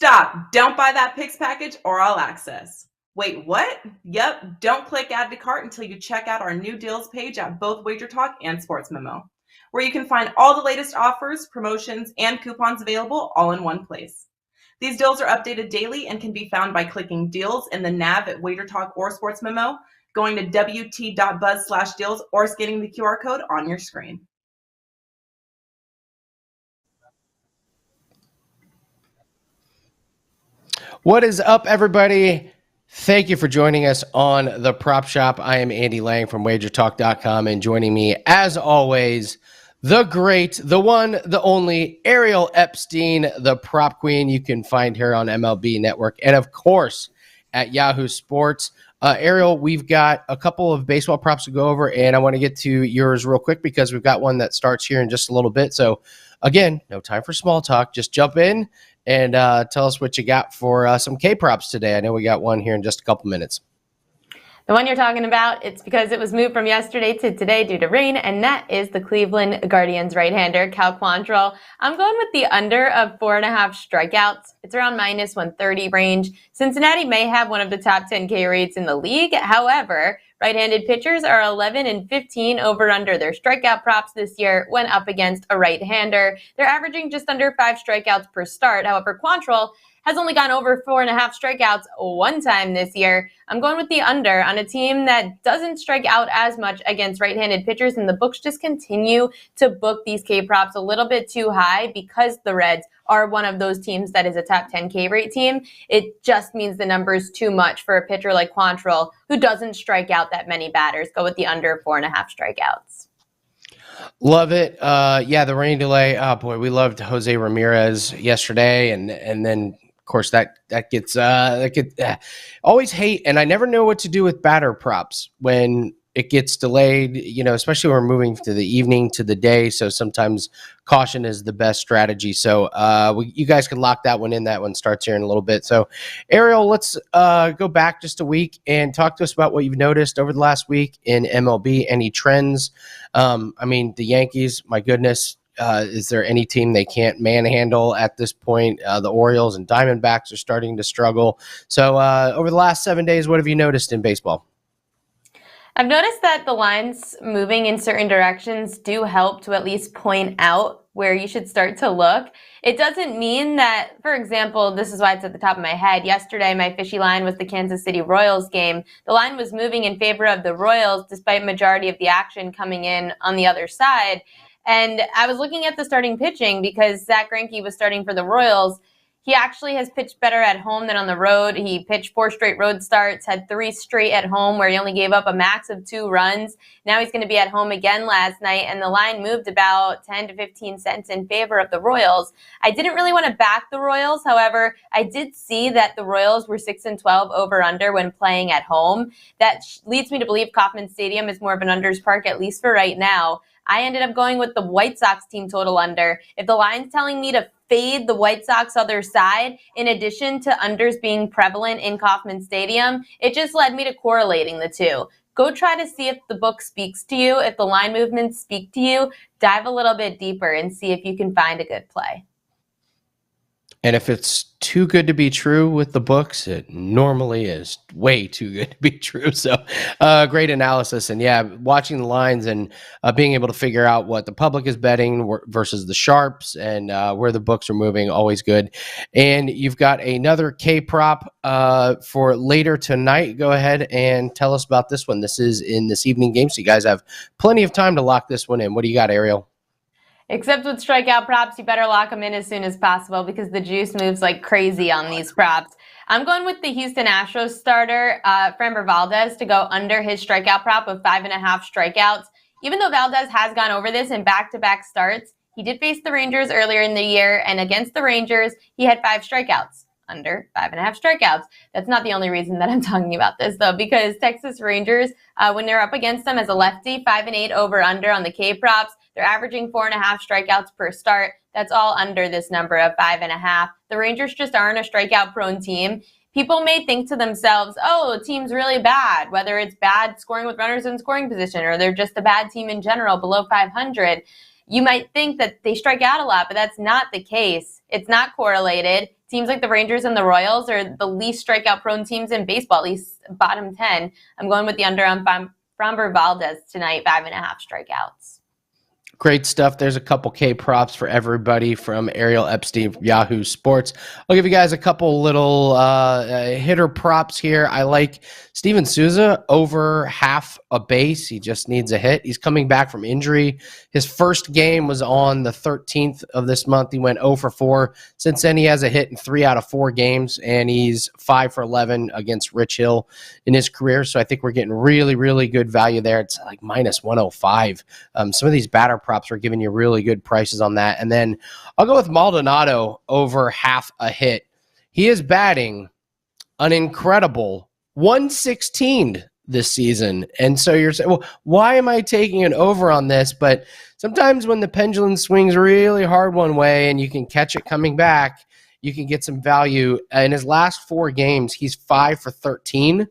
Stop. Don't buy that picks package or all access. Wait, what? Yep. Don't click add to cart until you check out our new deals page at both WagerTalk and Sports Memo, where you can find all the latest offers, promotions, and coupons available all in one place. These deals are updated daily and can be found by clicking deals in the nav at WagerTalk or Sports Memo, going to wt.buzz/deals, or scanning the QR code on your screen. What is up, everybody? Thank you for joining us on The Prop Shop. I am Andy Lang from WagerTalk.com, and joining me, as always, the great, the one, the only, Ariel Epstein, the prop queen. You can find her on MLB Network and, of course, at Yahoo Sports. Ariel, we've got a couple of baseball props to go over, and I want to get to yours real quick because we've got one that starts here in just a little bit. So, again, no time for small talk. Just jump in and tell us what you got for some K-props today. I know we got one here in just a couple minutes. The one you're talking about, it's because it was moved from yesterday to today due to rain, and that is the Cleveland Guardians right-hander, Cal Quantrill. I'm going with the under of 4.5 strikeouts. It's around minus 130 range. Cincinnati may have one of the top 10 K rates in the league. However, right-handed pitchers are 11 and 15 over under their strikeout props this year when up against a right-hander. They're averaging just under 5 strikeouts per start. However, Quantrill has only gone over 4.5 strikeouts one time this year. I'm going with the under on a team that doesn't strike out as much against right-handed pitchers, and the books just continue to book these K props a little bit too high because the Reds are one of those teams that is a top 10 K rate team. It just means the number is too much for a pitcher like Quantrill, who doesn't strike out that many batters. Go with the under 4.5 strikeouts. Love it. Yeah, the rain delay. Oh boy, we loved Jose Ramirez yesterday, and then of course that gets always hate, and I never know what to do with batter props when it gets delayed, especially when we're moving to the evening to the day. So sometimes caution is the best strategy. So you guys can lock that one in. That one starts here in a little bit. So Ariel, let's go back just a week and talk to us about what you've noticed over the last week in MLB. Any trends? The Yankees, my goodness. Is there any team they can't manhandle at this point? The Orioles and Diamondbacks are starting to struggle. So over the last 7 days, what have you noticed in baseball? I've noticed that the lines moving in certain directions do help to at least point out where you should start to look. It doesn't mean that, for example, this is why it's at the top of my head. Yesterday, my fishy line was the Kansas City Royals game. The line was moving in favor of the Royals despite majority of the action coming in on the other side. And I was looking at the starting pitching because Zach Greinke was starting for the Royals. He actually has pitched better at home than on the road. He pitched 4 straight road starts, had 3 straight at home where he only gave up a max of 2 runs. Now he's going to be at home again last night, and the line moved about 10 to 15 cents in favor of the Royals. I didn't really want to back the Royals. However, I did see that the Royals were 6-12 over under when playing at home. That leads me to believe Kauffman Stadium is more of an unders park, at least for right now. I ended up going with the White Sox team total under. If the line's telling me to fade the White Sox other side, in addition to unders being prevalent in Kauffman Stadium, it just led me to correlating the two. Go try to see if the book speaks to you, if the line movements speak to you, dive a little bit deeper and see if you can find a good play. And if it's too good to be true with the books, it normally is way too good to be true. So great analysis. And yeah, watching the lines and being able to figure out what the public is betting versus the sharps and where the books are moving, always good. And you've got another K prop for later tonight. Go ahead and tell us about this one. This is in this evening game, so you guys have plenty of time to lock this one in. What do you got, Ariel? Except with strikeout props, you better lock them in as soon as possible because the juice moves like crazy on these props. I'm going with the Houston Astros starter, Framber Valdez, to go under his strikeout prop of 5.5 strikeouts. Even though Valdez has gone over this in back-to-back starts, he did face the Rangers earlier in the year, and against the Rangers, he had 5 strikeouts. Under 5.5 strikeouts. That's not the only reason that I'm talking about this, though, because Texas Rangers, when they're up against them as a lefty, 5-8 over under on the K props. They're averaging 4.5 strikeouts per start. That's all under this number of 5.5. The Rangers just aren't a strikeout-prone team. People may think to themselves, oh, the team's really bad, whether it's bad scoring with runners in scoring position or they're just a bad team in general below 500. You might think that they strike out a lot, but that's not the case. It's not correlated. teams like the Rangers and the Royals are the least strikeout prone teams in baseball, at least bottom 10. I'm going with the under on Framber Valdez tonight, 5.5 strikeouts. Great stuff. There's a couple K props for everybody from Ariel Epstein from Yahoo Sports. I'll give you guys a couple little hitter props here. I like Steven Souza over half a base. He just needs a hit. He's coming back from injury. His first game was on the 13th of this month. He went 0 for 4. Since then, he has a hit in 3 out of 4 games, and he's 5 for 11 against Rich Hill in his career. So I think we're getting really, really good value there. It's like minus 105. Some of these batter props are giving you really good prices on that. And then I'll go with Maldonado over half a hit. He is batting an incredible 116 this season. And so you're saying, well, why am I taking an over on this? But sometimes when the pendulum swings really hard one way and you can catch it coming back, you can get some value. In his last 4 games, he's 5 for 13.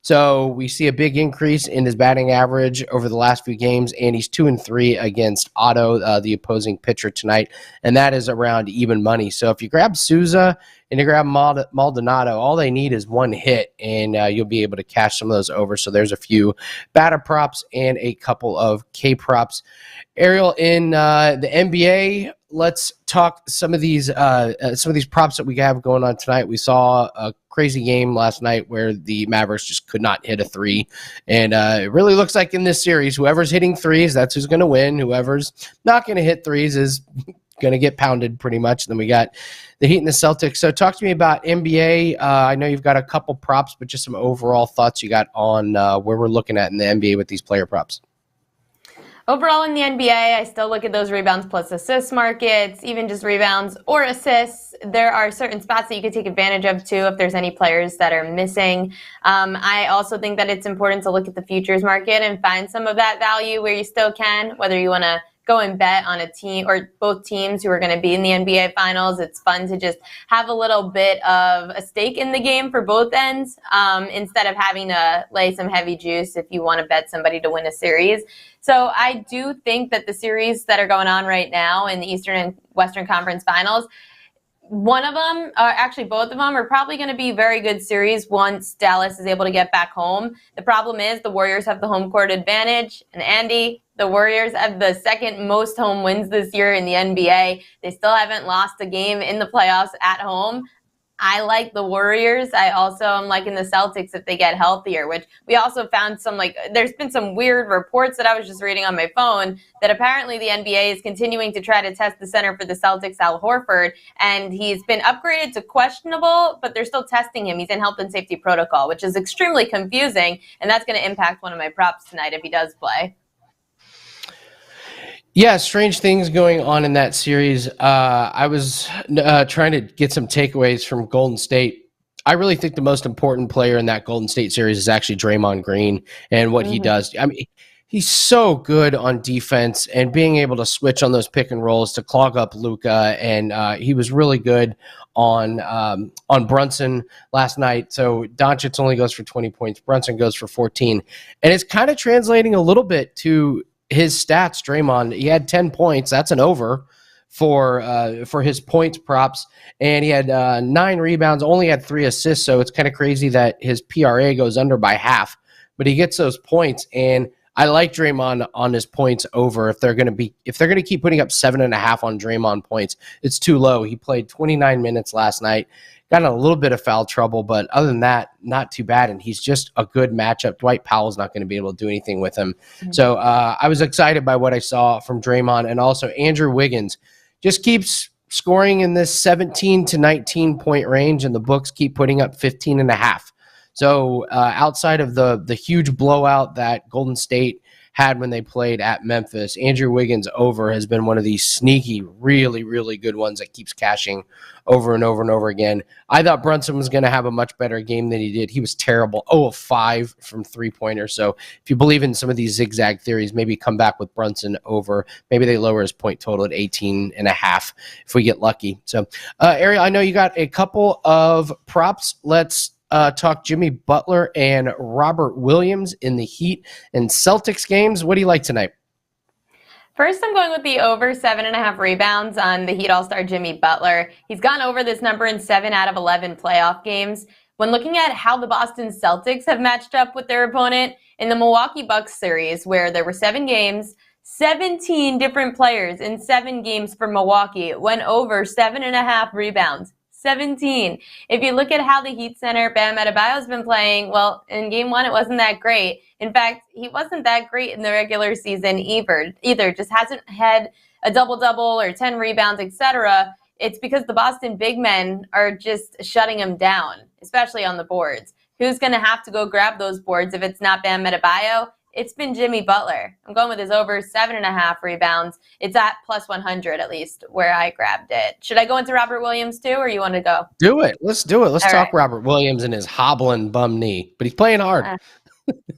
So we see a big increase in his batting average over the last few games, and he's 2-3 against Otto, the opposing pitcher tonight, and that is around even money. So if you grab Souza and you grab Maldonado, all they need is one hit, and you'll be able to cash some of those over. So there's a few batter props and a couple of K props. Ariel, in the NBA, let's talk some of these props that we have going on tonight. We saw a crazy game last night where the Mavericks just could not hit a 3, and it really looks like in this series, whoever's hitting 3s, that's who's going to win. Whoever's not going to hit 3s is going to get pounded pretty much. Then we got the Heat and the Celtics. So talk to me about NBA. I know you've got a couple props, but just some overall thoughts you got on where we're looking at in the NBA with these player props. Overall in the NBA, I still look at those rebounds plus assists markets, even just rebounds or assists. There are certain spots that you could take advantage of too if there's any players that are missing. I also think that it's important to look at the futures market and find some of that value where you still can, whether you want to go and bet on a team or both teams who are going to be in the NBA Finals. It's fun to just have a little bit of a stake in the game for both ends instead of having to lay some heavy juice if you want to bet somebody to win a series. So I do think that the series that are going on right now in the Eastern and Western Conference Finals, one of them, actually both of them, are probably going to be very good series once Dallas is able to get back home. The problem is the Warriors have the home court advantage. And Andy, the Warriors have the second most home wins this year in the NBA. They still haven't lost a game in the playoffs at home. I like the Warriors. I also am liking the Celtics if they get healthier, which we also found there's been some weird reports that I was just reading on my phone that apparently the NBA is continuing to try to test the center for the Celtics, Al Horford, and he's been upgraded to questionable, but they're still testing him. He's in health and safety protocol, which is extremely confusing, and that's going to impact one of my props tonight if he does play. Yeah, strange things going on in that series. I was trying to get some takeaways from Golden State. I really think the most important player in that Golden State series is actually Draymond Green and what he does. I mean, he's so good on defense and being able to switch on those pick and rolls to clog up Luka, and he was really good on Brunson last night. So Doncic only goes for 20 points. Brunson goes for 14. And it's kind of translating a little bit to his stats. Draymond, he had 10 points. That's an over for his points props. And he had 9 rebounds, only had 3 assists. So it's kind of crazy that his PRA goes under by half, but he gets those points. And I like Draymond on his points over. If they're going to keep putting up 7.5 on Draymond points, it's too low. He played 29 minutes last night. Got in a little bit of foul trouble, but other than that, not too bad. And he's just a good matchup. Dwight Powell's not going to be able to do anything with him. Mm-hmm. So I was excited by what I saw from Draymond. And also Andrew Wiggins just keeps scoring in this 17 to 19 point range, and the books keep putting up 15.5. So outside of the huge blowout that Golden State had when they played at Memphis, Andrew Wiggins over has been one of these sneaky, really, really good ones that keeps cashing over and over and over again. I thought Brunson was going to have a much better game than he did. He was terrible, 0 of 5 from three-pointers. So if you believe in some of these zigzag theories, maybe come back with Brunson over. Maybe they lower his point total at 18.5 if we get lucky. So, Ariel, I know you got a couple of props. Let's talk Jimmy Butler and Robert Williams in the Heat and Celtics games. What do you like tonight? First, I'm going with the over 7.5 rebounds on the Heat All-Star Jimmy Butler. He's gone over this number in 7 out of 11 playoff games. When looking at how the Boston Celtics have matched up with their opponent in the Milwaukee Bucks series, where there were 7 games, 17 different players in 7 games for Milwaukee went over 7.5 rebounds. 17. If you look at how the Heat center Bam Adebayo has been playing, well, in game 1, it wasn't that great. In fact, he wasn't that great in the regular season either. Just hasn't had a double-double or 10 rebounds, etc. It's because the Boston big men are just shutting him down, especially on the boards. Who's going to have to go grab those boards if it's not Bam Adebayo? It's been Jimmy Butler. I'm going with his over 7.5 rebounds. It's at plus 100 at least where I grabbed it. Should I go into Robert Williams too, or you want to go? Do it. Let's do it. Let's All talk right. Robert Williams and his hobbling bum knee, but he's playing hard.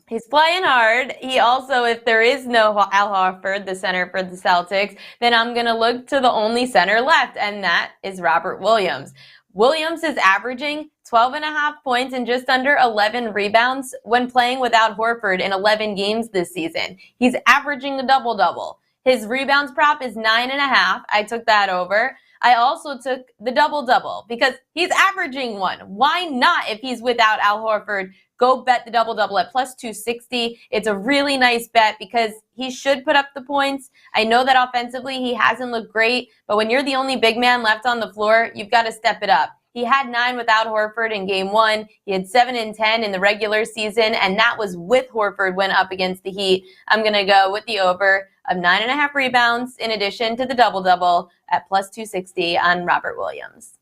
He's playing hard. He also, if there is no Al Horford, the center for the Celtics, then I'm going to look to the only center left, and that is Robert Williams. Williams is averaging 12.5 points and just under 11 rebounds when playing without Horford in 11 games this season. He's averaging a double-double. His rebounds prop is 9.5. I took that over. I also took the double-double because he's averaging one. Why not if he's without Al Horford? Go bet the double-double at plus 260. It's a really nice bet because he should put up the points. I know that offensively he hasn't looked great, but when you're the only big man left on the floor, you've got to step it up. He had 9 without Horford in game 1. He had 7 and 10 in the regular season, and that was with Horford when up against the Heat. I'm going to go with the over of 9.5 rebounds in addition to the double-double at plus 260 on Robert Williams.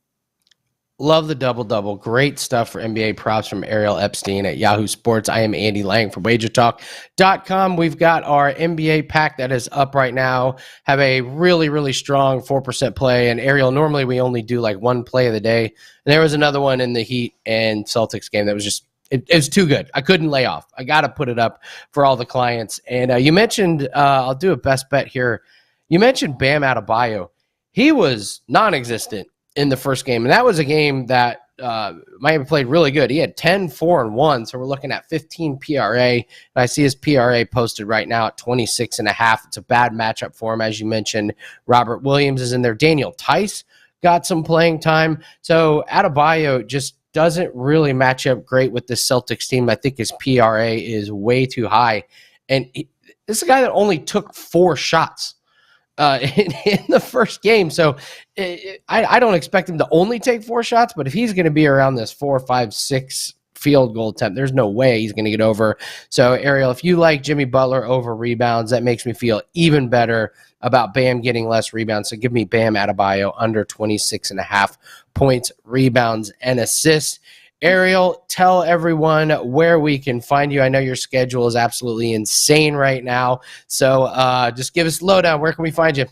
Love the double-double. Great stuff for NBA props from Ariel Epstein at Yahoo Sports. I am Andy Lang from WagerTalk.com. We've got our NBA pack that is up right now. Have a really, really strong 4% play. And Ariel, normally we only do like one play of the day. And there was another one in the Heat and Celtics game that was just, it was too good. I couldn't lay off. I got to put it up for all the clients. And you mentioned, I'll do a best bet here. You mentioned Bam Adebayo. He was non-existent in the first game. And that was a game that Miami played really good. He had 10, 4, and 1. So we're looking at 15 PRA. And I see his PRA posted right now at 26.5. It's a bad matchup for him. As you mentioned, Robert Williams is in there. Daniel Tice got some playing time. So Adebayo just doesn't really match up great with the Celtics team. I think his PRA is way too high. And this is a guy that only took 4 shots in the first game. So I don't expect him to only take 4 shots, but if he's going to be around this 4, 5, 6 field goal attempt, there's no way he's going to get over. So Ariel, if you like Jimmy Butler over rebounds, that makes me feel even better about Bam getting less rebounds. So give me Bam Adebayo under 26.5 points, rebounds, and assists. Ariel, tell everyone where we can find you. I know your schedule is absolutely insane right now. So just give us a lowdown. Where can we find you?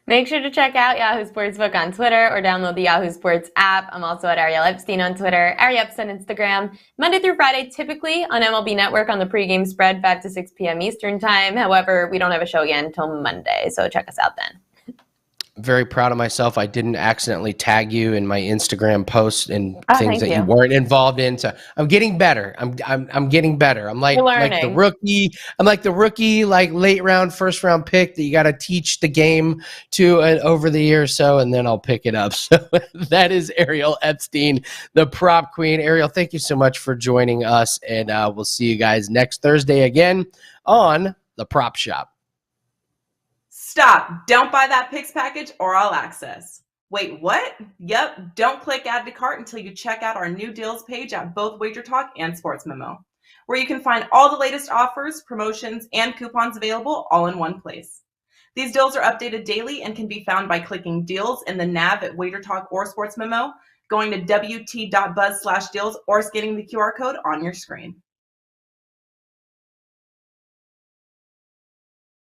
Make sure to check out Yahoo Sportsbook on Twitter or download the Yahoo Sports app. I'm also at Ariel Epstein on Twitter, Ariel Epstein on Instagram. Monday through Friday, typically on MLB Network on the pregame spread, 5 to 6 p.m. Eastern time. However, we don't have a show again until Monday, so check us out then. Very proud of myself. I didn't accidentally tag you in my Instagram posts and things that you weren't involved in. So I'm getting better. I'm getting better. I'm like the rookie. I'm like the rookie, like late round, first round pick that you got to teach the game to over the year or so, and then I'll pick it up. So that is Ariel Epstein, the prop queen. Ariel, thank you so much for joining us, and we'll see you guys next Thursday again on the Prop Shop. Stop. Don't buy that picks package or all access. Wait, what? Yep. Don't click add to cart until you check out our new deals page at both WagerTalk and Sports Memo, where you can find all the latest offers, promotions, and coupons available all in one place. These deals are updated daily and can be found by clicking deals in the nav at WagerTalk or Sports Memo, going to wt.buzz/deals, or scanning the QR code on your screen.